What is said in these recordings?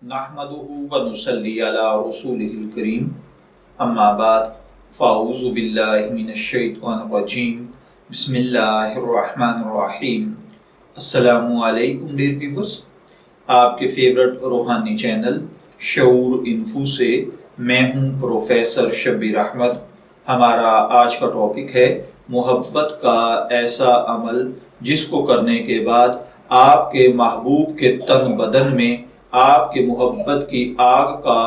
नहमदुहु व नुसल्ली अला रसूलिहिल करीम अम्मा बाद फ़ाऊज़ु बिल्लाहि मिनश शैतानिर रजीम बिस्मिल्लाहिर रहमानिर रहीम। अस्सलामु अलैकुम डियर व्यूअर्स, आपके फेवरेट रूहानी चैनल शऊर इन्फो से मैं हूं प्रोफेसर शब्बीर अहमद। हमारा आज का टॉपिक है मोहब्बत का ऐसा अमल जिसको करने के बाद आपके महबूब के तन बदन में आपके मोहब्बत की आग का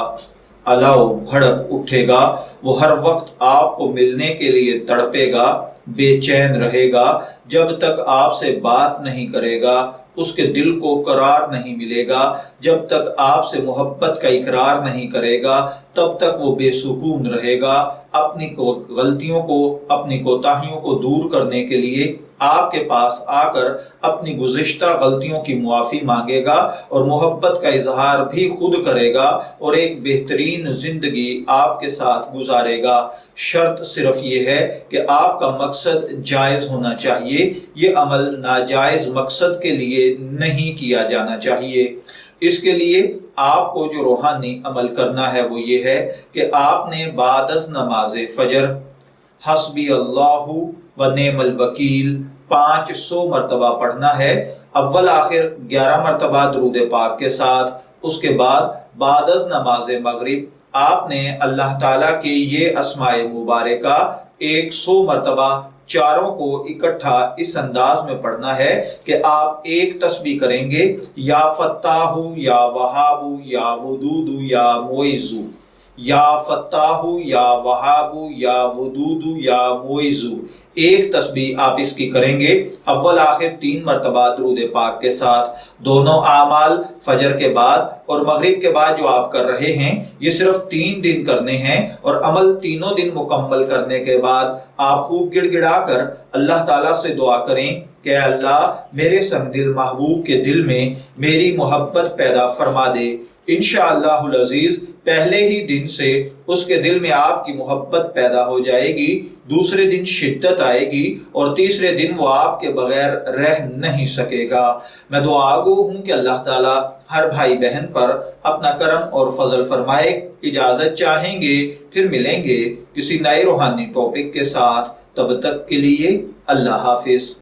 अलाव भड़क उठेगा। वो हर वक्त आपको मिलने के लिए तड़पेगा, बेचैन रहेगा। जब तक आपसे बात नहीं करेगा उसके दिल को करार नहीं मिलेगा। जब तक आपसे मोहब्बत का इकरार नहीं करेगा तब तक वो बेसुकून रहेगा। अपनी गलतियों को, अपनी कोताहियों को दूर करने के लिए आपके पास आकर अपनी गुज़िश्ता गलतियों की मुआफ़ी मांगेगा और मोहब्बत का इजहार भी खुद करेगा और एक बेहतरीन जिंदगी आपके साथ गुजारेगा। शर्त सिर्फ ये है कि आपका मकसद जायज़ होना चाहिए। ये अमल नाजायज़ मकसद के लिए नहीं किया जाना चाहिए। इसके लिए आपको जो रूहानी अमल करना है वो ये है कि आपने बादस नमाज फजर हस्बी अल्लाहु व नेमल वकील 500 मरतबा पढ़ना है। अव्वल आखिर 11 मरतबा दुरूद पाक के साथ। उसके बाद बादस नमाज मगरिब आपने अल्लाह ताला के ये अस्माए मुबारका 100 मरतबा चारों को इकट्ठा इस अंदाज में पढ़ना है कि आप एक तस्बीह करेंगे, या फत्ताहु या वहाबु या वदूदु या मोइजु, या फत्ताहु या वहाबु या वदूदु या मोइजु। एक तस्बीह आप इसकी करेंगे अव्वल आखिर 3 मरतबा दुरूद पाक के साथ। दोनों आमाल फजर के बाद और मगरिब के बाद जो आप कर रहे हैं ये सिर्फ 3 दिन करने हैं और अमल तीनों दिन मुकम्मल करने के बाद आप खूब गिड़गिड़ा कर अल्लाह ताला से दुआ करें कि अल्लाह मेरे संगदिल महबूब के दिल में मेरी मोहब्बत पैदा फरमा दे। इंशाअल्लाहुल अजीज पहले ही दिन से उसके दिल में आपकी मोहब्बत पैदा हो जाएगी, दूसरे दिन शिद्दत आएगी और तीसरे दिन वो आपके बगैर रह नहीं सकेगा। मैं दुआगो हूँ कि अल्लाह ताला हर भाई बहन पर अपना करम और फजल फरमाए। इजाजत चाहेंगे, फिर मिलेंगे किसी नए रूहानी टॉपिक के साथ। तब तक के लिए अल्लाह हाफिज।